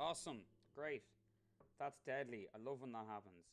Awesome. Great. That's deadly. I love when that happens.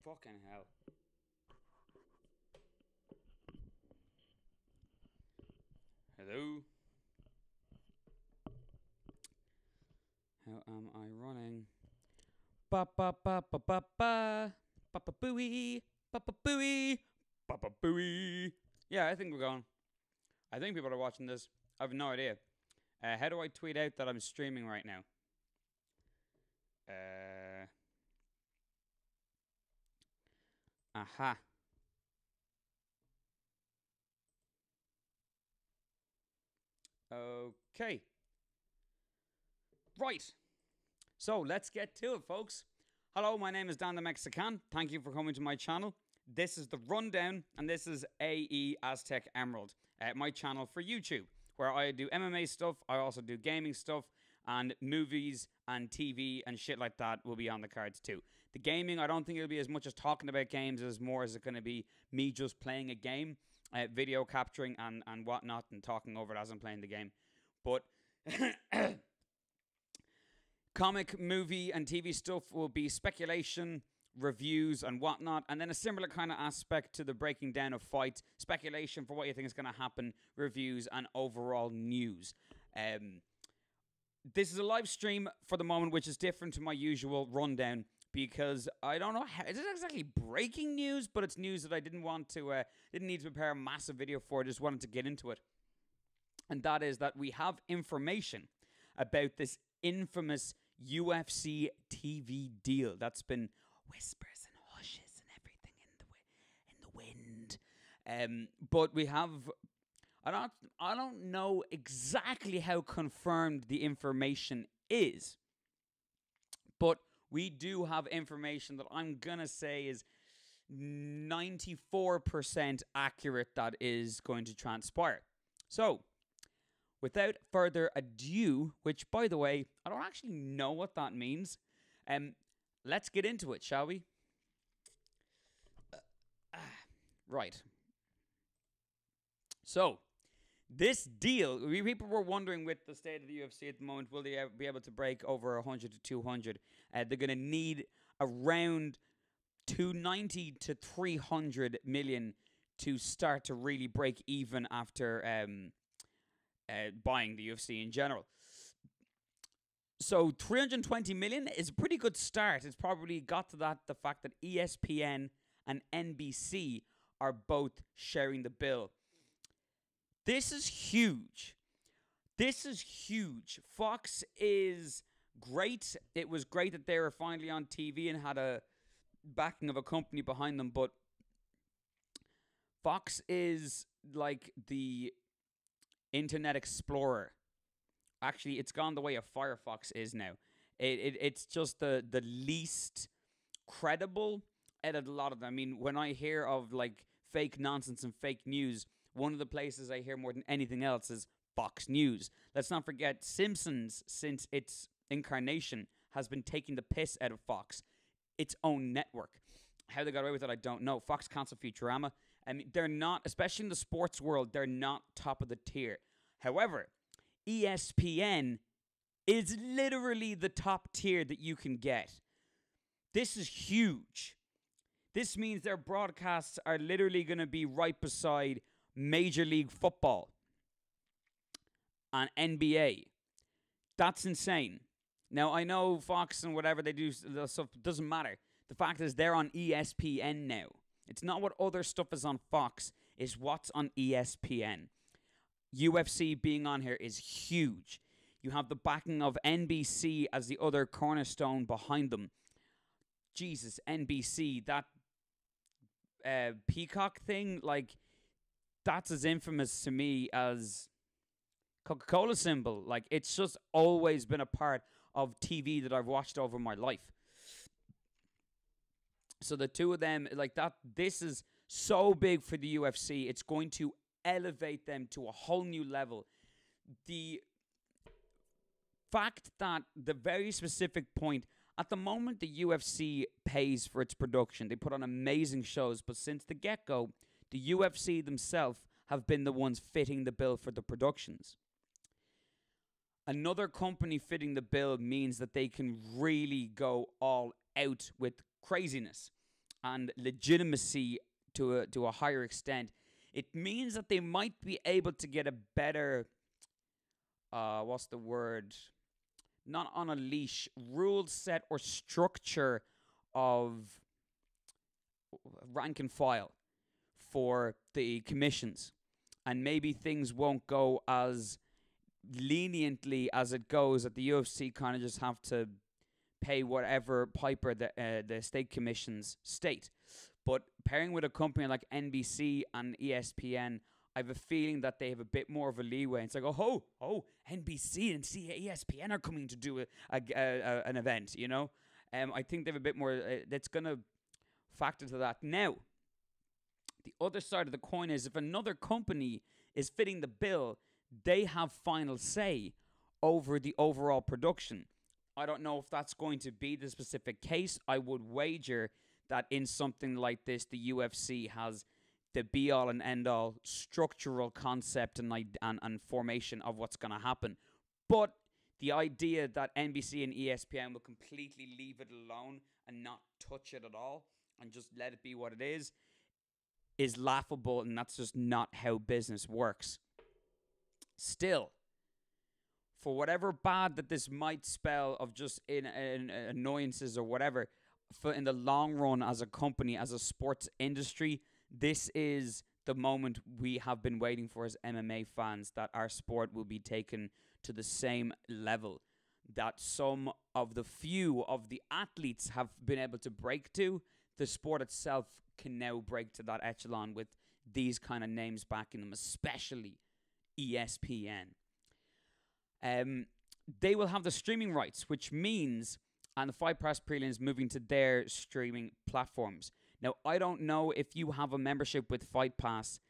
Fucking hell. Hello? How am I running? Ba ba ba ba ba ba. Ba ba booey. Ba ba booey. Ba ba booey. Yeah, I think we're going. I think people are watching this. I have no idea. How do I tweet out that I'm streaming right now? Aha. Okay. Right. So let's get to it, folks. Hello, my name is Dan the Mexican. Thank you for coming to my channel. This is the Rundown, and this is AE Aztec Emerald, my channel for YouTube, where I do MMA stuff. I also do gaming stuff, and movies and TV and shit like that will be on the cards too. The gaming, I don't think it'll be as much as talking about games as more as it's going to be me just playing a game, video capturing and whatnot, and talking over it as I'm playing the game. But comic, movie, and TV stuff will be speculation, reviews, and whatnot. And then a similar kind of aspect to the breaking down of fights, speculation for what you think is going to happen, reviews, and overall news. This is a live stream for the moment, which is different to my usual rundown because I don't know how, it's not exactly breaking news, but it's news that I didn't need to prepare a massive video for. I just wanted to get into it. And that is that we have information about this infamous UFC TV deal that's been whispers and hushes and everything in the wind. But we have, I don't know exactly how confirmed the information is, but we do have information that I'm gonna say is 94% accurate that is going to transpire. So, without further ado, which, by the way, I don't actually know what that means, let's get into it, shall we? Right. So, this deal, people were wondering with the state of the UFC at the moment, will they be able to break over 100 to 200? They're going to need around 290 to 300 million to start to really break even after buying the UFC in general. So 320 million is a pretty good start. It's probably got to that, the fact that ESPN and NBC are both sharing the bill. This is huge. This is huge. Fox is great. It was great that they were finally on TV and had a backing of a company behind them, but Fox is like the Internet Explorer. Actually, it's gone the way of Firefox is now. It's just the least credible out of a lot of them. I mean, when I hear of like fake nonsense and fake news, one of the places I hear more than anything else is Fox News. Let's not forget Simpsons, since its incarnation, has been taking the piss out of Fox, its own network. How they got away with it, I don't know. Fox canceled Futurama. I mean, they're not, especially in the sports world, they're not top of the tier. However, ESPN is literally the top tier that you can get. This is huge. This means their broadcasts are literally going to be right beside Major League Football and NBA. That's insane. Now, I know Fox and whatever they do stuff doesn't matter. The fact is they're on ESPN now. It's not what other stuff is on Fox, it's what's on ESPN. UFC being on here is huge. You have the backing of NBC as the other cornerstone behind them. Jesus, NBC, that Peacock thing, like, that's as infamous to me as Coca-Cola symbol. Like, it's just always been a part of TV that I've watched over my life. So the two of them, like that, this is so big for the UFC. It's going to elevate them to a whole new level. The fact that the very specific point, at the moment the UFC pays for its production. They put on amazing shows, but since the get-go, the UFC themselves have been the ones fitting the bill for the productions. Another company fitting the bill means that they can really go all out with craziness and legitimacy to a higher extent. It means that they might be able to get a better, what's the word? Not on a leash, rule set or structure of rank and file for the commissions. And maybe things won't go as leniently as it goes, that the UFC kind of just have to pay whatever piper the state commissions state. But pairing with a company like NBC and ESPN, I have a feeling that they have a bit more of a leeway. It's like, NBC and ESPN are coming to do an event, you know? I think they have a bit more that's going to factor to that. Now, the other side of the coin is if another company is fitting the bill, they have final say over the overall production. I don't know if that's going to be the specific case. I would wager that in something like this, the UFC has the be-all and end-all structural concept and formation of what's going to happen. But the idea that NBC and ESPN will completely leave it alone and not touch it at all and just let it be what it is laughable, and that's just not how business works. Still, for whatever bad that this might spell of just in annoyances or whatever, for in the long run as a company, as a sports industry, this is the moment we have been waiting for as MMA fans, that our sport will be taken to the same level that some of the few of the athletes have been able to break to. The sport itself can now break to that echelon with these kind of names backing them, especially ESPN. They will have the streaming rights, which means, and the Fight Pass prelims moving to their streaming platforms. Now, I don't know if you have a membership with Fight Pass,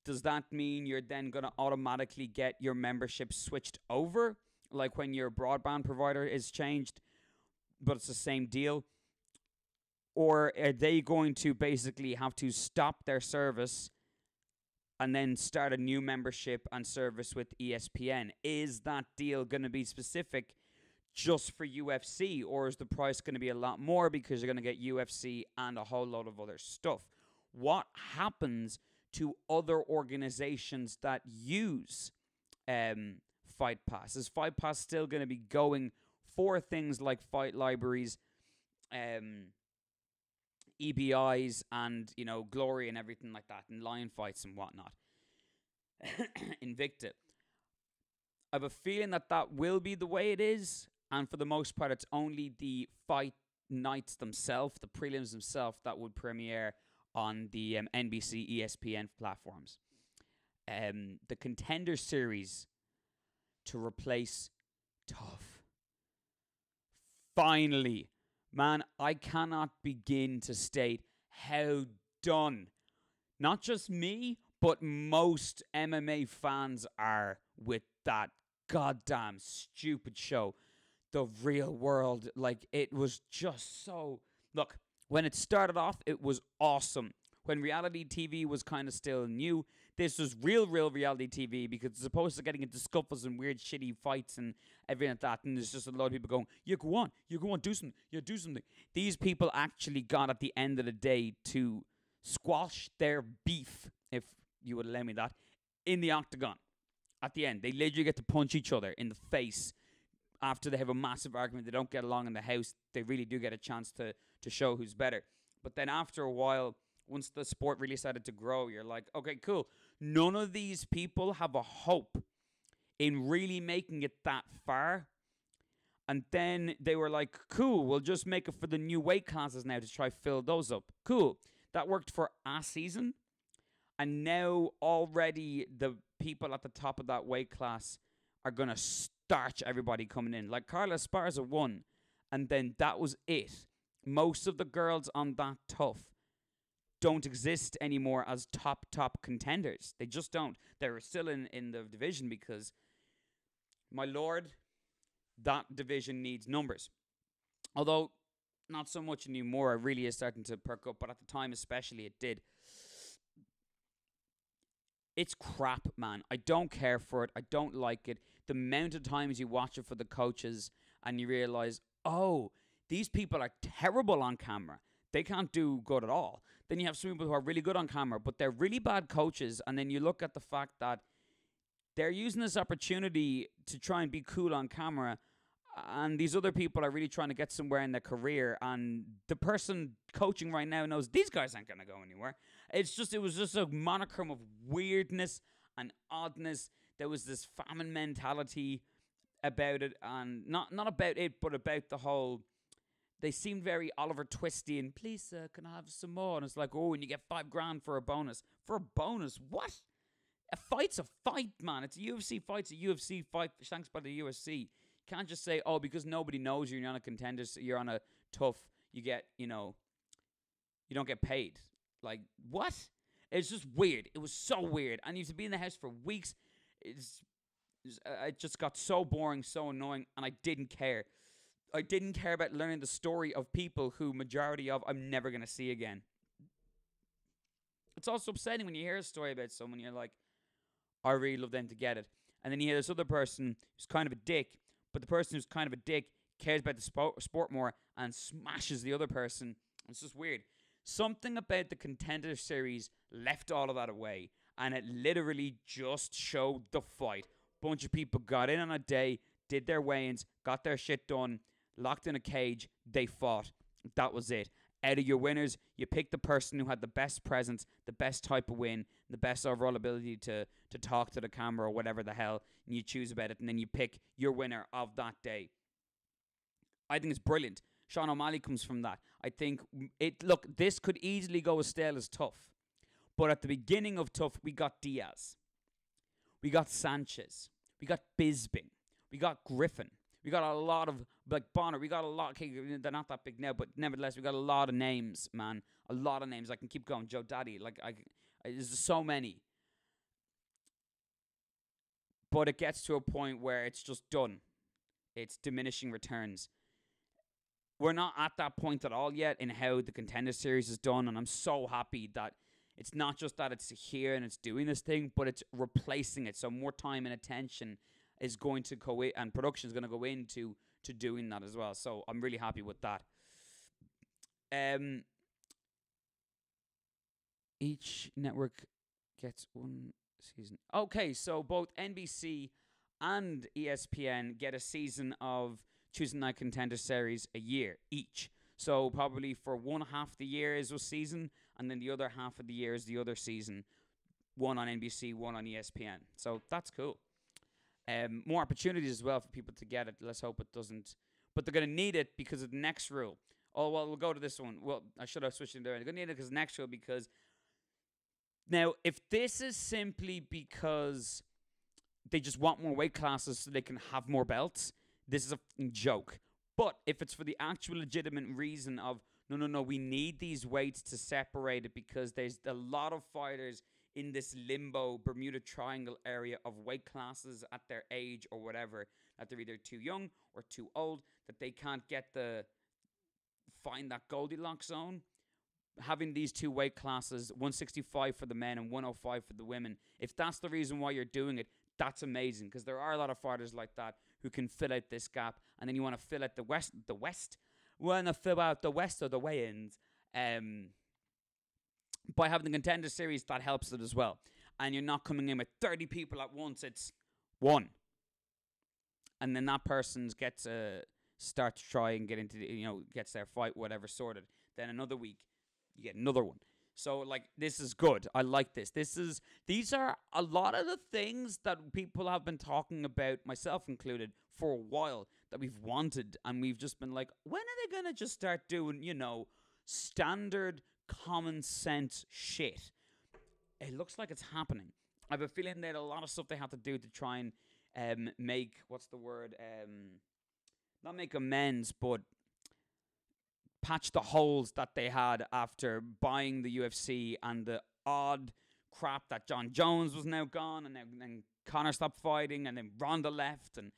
does that mean you're then going to automatically get your membership switched over? Like when your broadband provider is changed, but it's the same deal? Or are they going to basically have to stop their service and then start a new membership and service with ESPN? Is that deal going to be specific just for UFC, or is the price going to be a lot more because you're going to get UFC and a whole load of other stuff? What happens to other organizations that use Fight Pass? Is Fight Pass still going to be going for things like fight libraries, EBIs, and, you know, Glory and everything like that, and Lion Fights and whatnot? Invicta. I have a feeling that that will be the way it is, and for the most part, it's only the fight nights themselves, the prelims themselves, that would premiere on the NBC, ESPN platforms. The Contender Series to replace Tough. Finally. Man, I cannot begin to state how done, not just me, but most MMA fans are with that goddamn stupid show, The Real World. Like, it was just so... Look, when it started off, it was awesome. When reality TV was kind of still new, this was real reality TV, because it's opposed to getting into scuffles and weird shitty fights and everything like that, and there's just a lot of people going, yeah, go on, do something, do something. These people actually got, at the end of the day, to squash their beef, if you would allow me that, in the octagon. At the end, they literally get to punch each other in the face after they have a massive argument. They don't get along in the house. They really do get a chance to show who's better. But then after a while, once the sport really started to grow, you're like, okay, cool. None of these people have a hope in really making it that far. And then they were like, cool, we'll just make it for the new weight classes now to try fill those up. Cool. That worked for a season. And now already the people at the top of that weight class are going to starch everybody coming in. Like Carla Esparza won, and then that was it. Most of the girls on that tough don't exist anymore as top contenders. They just don't. They're still in the division because, my lord, that division needs numbers. Although, not so much anymore. It really is starting to perk up, but at the time especially, it did. It's crap, man. I don't care for it. I don't like it. The amount of times you watch it for the coaches and you realize, oh, these people are terrible on camera. They can't do good at all. Then you have some people who are really good on camera, but they're really bad coaches. And then you look at the fact that they're using this opportunity to try and be cool on camera, and these other people are really trying to get somewhere in their career, and the person coaching right now knows these guys aren't going to go anywhere. It was just a monochrome of weirdness and oddness. There was this famine mentality about it, and not about it, but about the whole, they seemed very Oliver Twisty and, please sir, can I have some more? And it's like, oh, and you get $5,000 for a bonus. For a bonus? What? A fight's a fight, man. It's a UFC fight. It's a UFC fight. Thanks by the UFC. You can't just say, oh, because nobody knows you're on a contender, so you're on a tough, you get, you don't get paid. Like, what? It's just weird. It was so weird. I used to be in the house for weeks. It just got so boring, so annoying, and I didn't care. I didn't care about learning the story of people who majority of I'm never going to see again. It's also upsetting when you hear a story about someone, you're like, I really love them to get it. And then you hear this other person who's kind of a dick, but the person who's kind of a dick cares about the sport more and smashes the other person. It's just weird. Something about the Contender Series left all of that away, and it literally just showed the fight. Bunch of people got in on a day, did their weigh-ins, got their shit done, locked in a cage, they fought. That was it. Out of your winners, you pick the person who had the best presence, the best type of win, the best overall ability to talk to the camera or whatever the hell, and you choose about it, and then you pick your winner of that day. I think it's brilliant. Sean O'Malley comes from that. I think, this could easily go as stale as Tough. But at the beginning of Tough, we got Diaz. We got Sanchez. We got Bisping. We got Griffin. We got a lot of, like, Bonner. We got a lot. Okay, they're not that big now, but nevertheless, we got a lot of names, man. A lot of names. I can keep going. Joe Daddy. There's so many. But it gets to a point where it's just done. It's diminishing returns. We're not at that point at all yet in how the Contender Series is done, and I'm so happy that it's not just that it's here and it's doing this thing, but it's replacing it. So more time and attention is going to go in, and production is going to go into doing that as well. So I'm really happy with that. Each network gets one season. Okay, so both NBC and ESPN get a season of Tuesday Night Contender Series a year each. So probably for one half the year is a season, and then the other half of the year is the other season. One on NBC, one on ESPN. So that's cool. More opportunities as well for people to get it. Let's hope it doesn't. But they're going to need it because of the next rule. Oh, well, we'll go to this one. Well, I should have switched it there. They're going to need it because of the next rule because... Now, if this is simply because they just want more weight classes so they can have more belts, this is a joke. But if it's for the actual legitimate reason of, no, we need these weights to separate it because there's a lot of fighters in this limbo Bermuda Triangle area of weight classes at their age or whatever, that they're either too young or too old, that they can't find that Goldilocks zone. Having these two weight classes, 165 for the men and 105 for the women, if that's the reason why you're doing it, that's amazing, because there are a lot of fighters like that who can fill out this gap, and then you want to fill out the west, want to fill out the west of the weigh-ins, by having the Contender Series, that helps it as well, and you're not coming in with 30 people at once, it's one, and then that person gets start to try and get into, gets their fight, whatever, sorted, then another week, you get another one. So, like, this is good. I like this. These are a lot of the things that people have been talking about, myself included, for a while, that we've wanted, and we've just been like, when are they gonna just start doing, standard common sense shit? It looks like it's happening. I have a feeling that a lot of stuff they have to do to try and make, what's the word, not make amends, but patch the holes that they had after buying the UFC and the odd crap that John Jones was now gone, and then Conor stopped fighting, and then Ronda left, and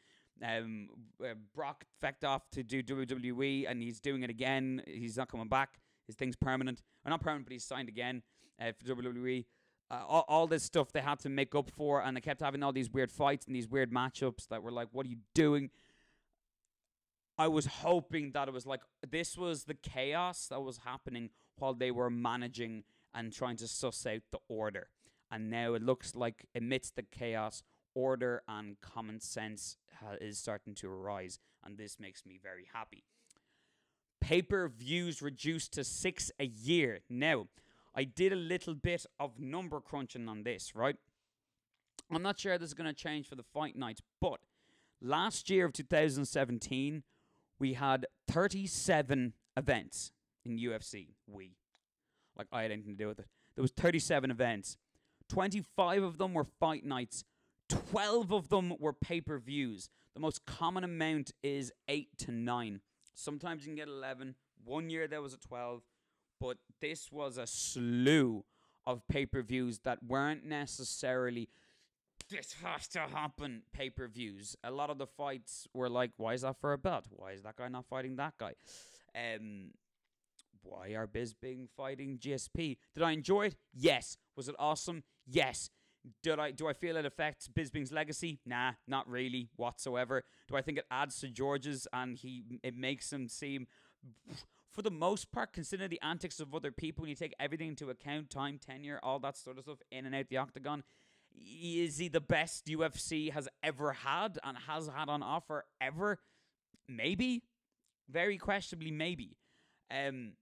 Brock fecked off to do WWE, and he's doing it again. He's not coming back. His thing's permanent. Or not permanent, but he's signed again for WWE. All this stuff they had to make up for, and they kept having all these weird fights and these weird matchups that were like, what are you doing? I was hoping that it was like, this was the chaos that was happening while they were managing and trying to suss out the order. And now it looks like, amidst the chaos, order and common sense is starting to arise. And this makes me very happy. Pay-per-views reduced to 6 a year. Now, I did a little bit of number crunching on this, right? I'm not sure this is going to change for the fight nights, but last year of 2017, we had 37 events in UFC. I had anything to do with it. There was 37 events. 25 of them were fight nights. 12 of them were pay-per-views. The most common amount is 8 to 9. Sometimes you can get 11. One year there was a 12. But this was a slew of pay-per-views that weren't necessarily, this has to happen, pay-per-views. A lot of the fights were like, why is that for a belt? Why is that guy not fighting that guy? Why are Bisping fighting GSP? Did I enjoy it? Yes. Was it awesome? Yes. Do I feel it affects Bisping's legacy? Nah, not really whatsoever. Do I think it adds to George's and it makes him seem, for the most part, considering the antics of other people, when you take everything into account, time, tenure, all that sort of stuff, in and out the octagon, is he the best UFC has ever had and has had on offer ever? Maybe. Very questionably, maybe. Did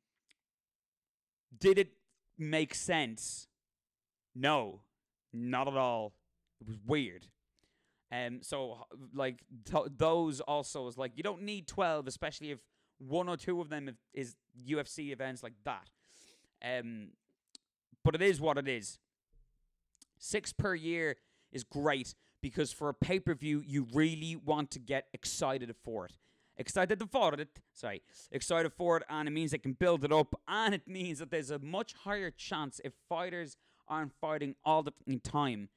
it make sense? No. Not at all. It was weird. So, like, those also is like, you don't need 12, especially if one or two of them is UFC events like that. But it is what it is. 6 per year is great because for a pay-per-view, you really want to get excited for it. Excited for it, and it means they can build it up, and it means that there's a much higher chance if fighters aren't fighting all the time.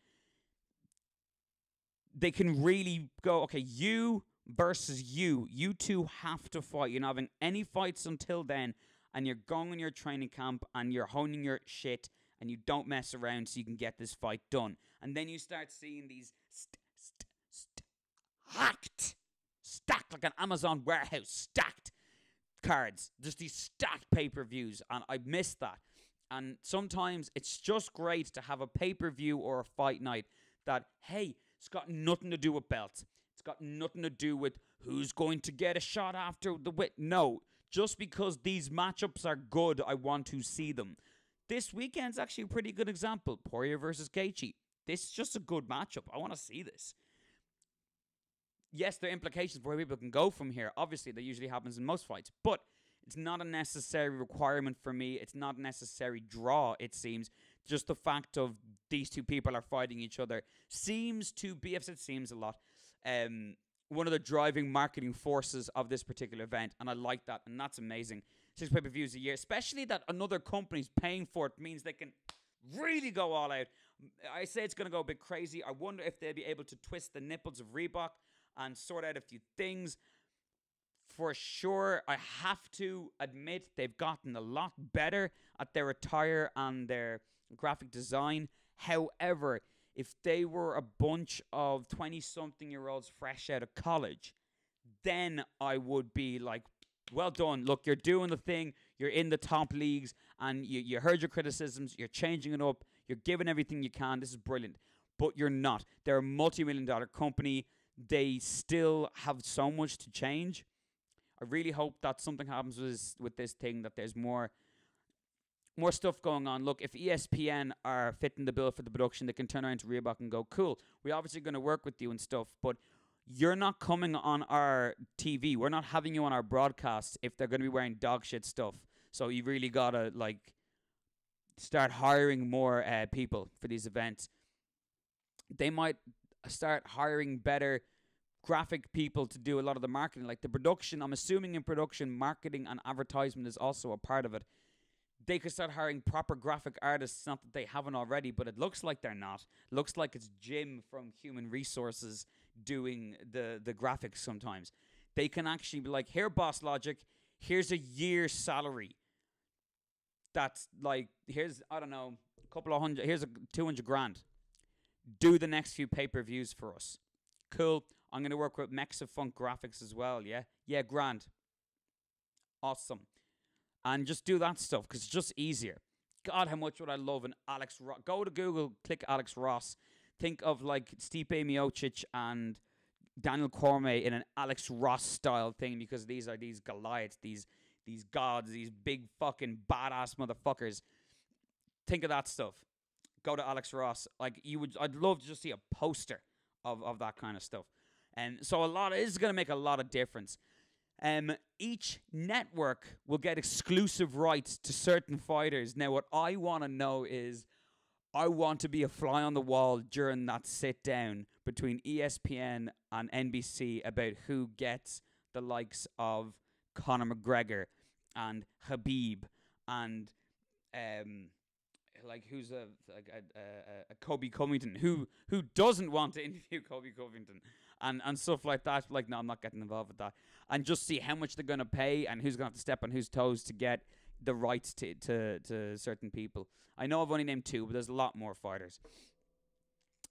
They can really go, okay, you versus you. You two have to fight. You're not having any fights until then, and you're going in your training camp, and you're honing your shit, and you don't mess around so you can get this fight done. And then you start seeing these stacked like an Amazon warehouse, stacked cards. Just these stacked pay-per-views, and I miss that. And sometimes it's just great to have a pay-per-view or a fight night that, hey, it's got nothing to do with belts. It's got nothing to do with who's going to get a shot after the win. No, just because these matchups are good, I want to see them. This weekend's actually a pretty good example. Poirier versus Gaethje. This is just a good matchup. I want to see this. Yes, there are implications for where people can go from here. Obviously, that usually happens in most fights. But it's not a necessary requirement for me. It's not a necessary draw, it seems. Just the fact of these two people are fighting each other seems to be, I've said seems a lot, one of the driving marketing forces of this particular event. And I like that. And that's amazing. 6 pay-per-views a year, especially that another company's paying for it, means they can really go all out. I say it's going to go a bit crazy. I wonder if they'll be able to twist the nipples of Reebok and sort out a few things. For sure, I have to admit they've gotten a lot better at their attire and their graphic design. However, if they were a bunch of 20-something-year-olds fresh out of college, then I would be like, well done. Look, you're doing the thing. You're in the top leagues, and you heard your criticisms. You're changing it up. You're giving everything you can. This is brilliant. But you're not. They're a multi-million-dollar company. They still have so much to change. I really hope that something happens with this thing, that there's more more stuff going on. Look, if ESPN are fitting the bill for the production, they can turn around to Reebok and go, cool, we're obviously going to work with you and stuff, but you're not coming on our TV. We're not having you on our broadcast if they're going to be wearing dog shit stuff. So you really got to, like, start hiring more people for these events. They might start hiring better graphic people to do a lot of the marketing. Like the production, I'm assuming in production, marketing and advertisement is also a part of it. They could start hiring proper graphic artists, not that they haven't already, but it looks like they're not. It looks like it's Jim from Human Resources doing the graphics sometimes. They can actually be like, here, Boss Logic, here's a year's salary. That's like, here's, I don't know, a couple of hundred, here's a 200 grand. Do the next few pay-per-views for us. Cool. I'm going to work with Mexa Funk Graphics as well, yeah? Yeah, grand. Awesome. And just do that stuff, because it's just easier. God, how much would I love an Alex Ross. Go to Google, click Alex Ross. Think of like Stipe Miocic and Daniel Cormier in an Alex Ross style thing, because these are these Goliaths, these gods, these big fucking badass motherfuckers. Think of that stuff. Go to Alex Ross. Like, I'd love to just see a poster of that kind of stuff. And so this is going to make a lot of difference. Each network will get exclusive rights to certain fighters. Now, what I want to know is, I want to be a fly on the wall during that sit down between ESPN and NBC about who gets the likes of Conor McGregor and Habib and like who's a Kobe Covington, who doesn't want to interview Kobe Covington and stuff like that. Like, no, I'm not getting involved with that. And just see how much they're going to pay and who's going to have to step on whose toes to get the rights to certain people. I know I've only named 2, but there's a lot more fighters.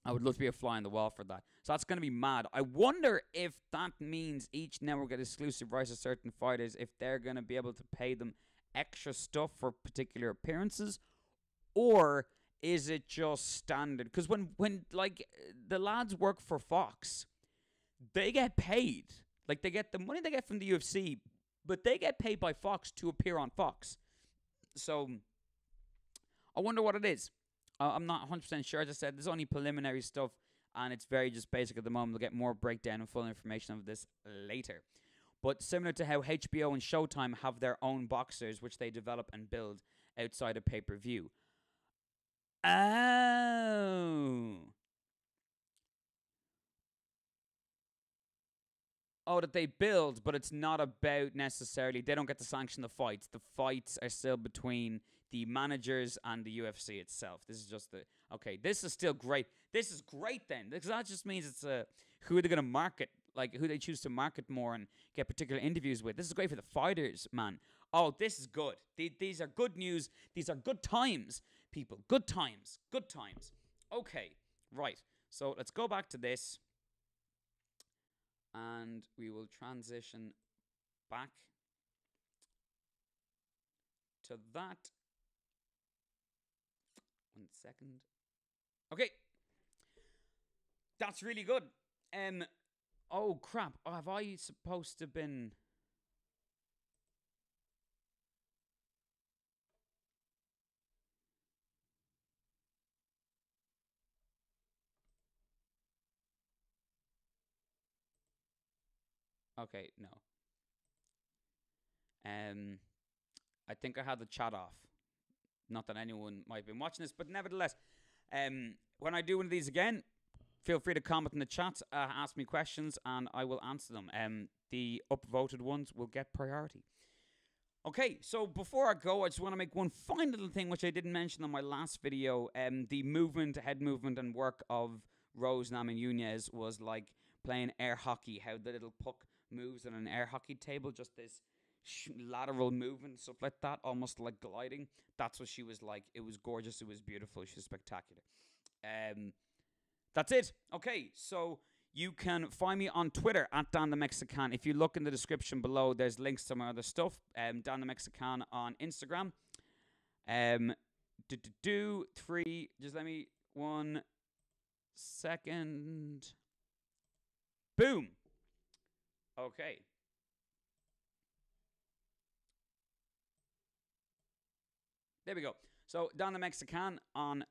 I would love to be a fly on the wall for that. So that's going to be mad. I wonder if that means each network get exclusive rights to certain fighters, if they're going to be able to pay them extra stuff for particular appearances, or is it just standard? Because when like the lads work for Fox, they get paid. Like, they get the money they get from the UFC, but they get paid by Fox to appear on Fox. So I wonder what it is. I'm not 100% sure. As I said, there's only preliminary stuff, and it's very just basic at the moment. We'll get more breakdown and full information of this later. But similar to how HBO and Showtime have their own boxers, which they develop and build outside of pay-per-view. Oh, that they build, but it's not about necessarily, they don't get to sanction the fights. The fights are still between the managers and the UFC itself. This is just okay, this is still great. This is great then, because that just means it's who are they going to market, like who they choose to market more and get particular interviews with. This is great for the fighters, man. Oh, this is good. These are good news. These are good times, people. Good times. Good times. Okay, right. So let's go back to this. And we will transition back to that. 1 second. Okay. That's really good. Oh, crap. Oh, have I supposed to been... Okay, no. I think I had the chat off. Not that anyone might have been watching this, but nevertheless, when I do one of these again, feel free to comment in the chat, ask me questions, and I will answer them. The upvoted ones will get priority. Okay, so before I go, I just want to make one final little thing, which I didn't mention on my last video. The movement, head movement, and work of Rose Namajunas was like playing air hockey, how the little puck moves on an air hockey table, just this lateral movement, stuff like that, almost like gliding. That's what she was like. It was gorgeous. It was beautiful. She was spectacular. That's it. Okay, so you can find me on Twitter at Dan the Mexican. If you look in the description below, there's links to my other stuff. Dan the Mexican on Instagram. Just let me 1 second. Boom. Okay. There we go. So Don the Mexican on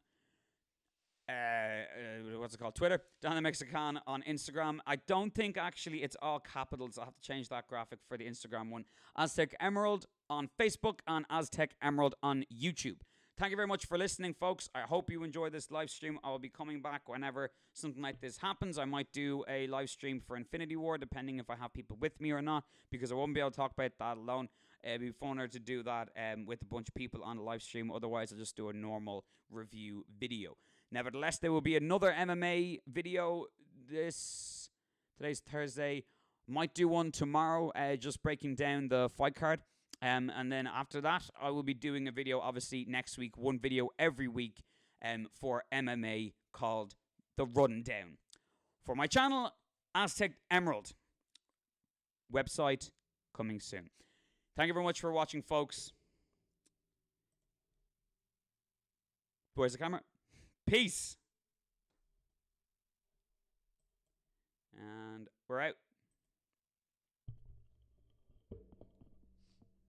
what's it called? Twitter. Don the Mexican on Instagram. I don't think actually it's all capitals. I'll have to change that graphic for the Instagram one. Aztec Emerald on Facebook and Aztec Emerald on YouTube. Thank you very much for listening, folks. I hope you enjoyed this live stream. I will be coming back whenever something like this happens. I might do a live stream for Infinity War, depending if I have people with me or not, because I won't be able to talk about that alone. It'd be funner to do that with a bunch of people on the live stream. Otherwise, I'll just do a normal review video. Nevertheless, there will be another MMA video today's Thursday. Might do one tomorrow, just breaking down the fight card. And then after that, I will be doing a video, obviously, next week. One video every week for MMA called The Rundown. For my channel, Aztec Emerald. Website coming soon. Thank you very much for watching, folks. Where's the camera? Peace. And we're out.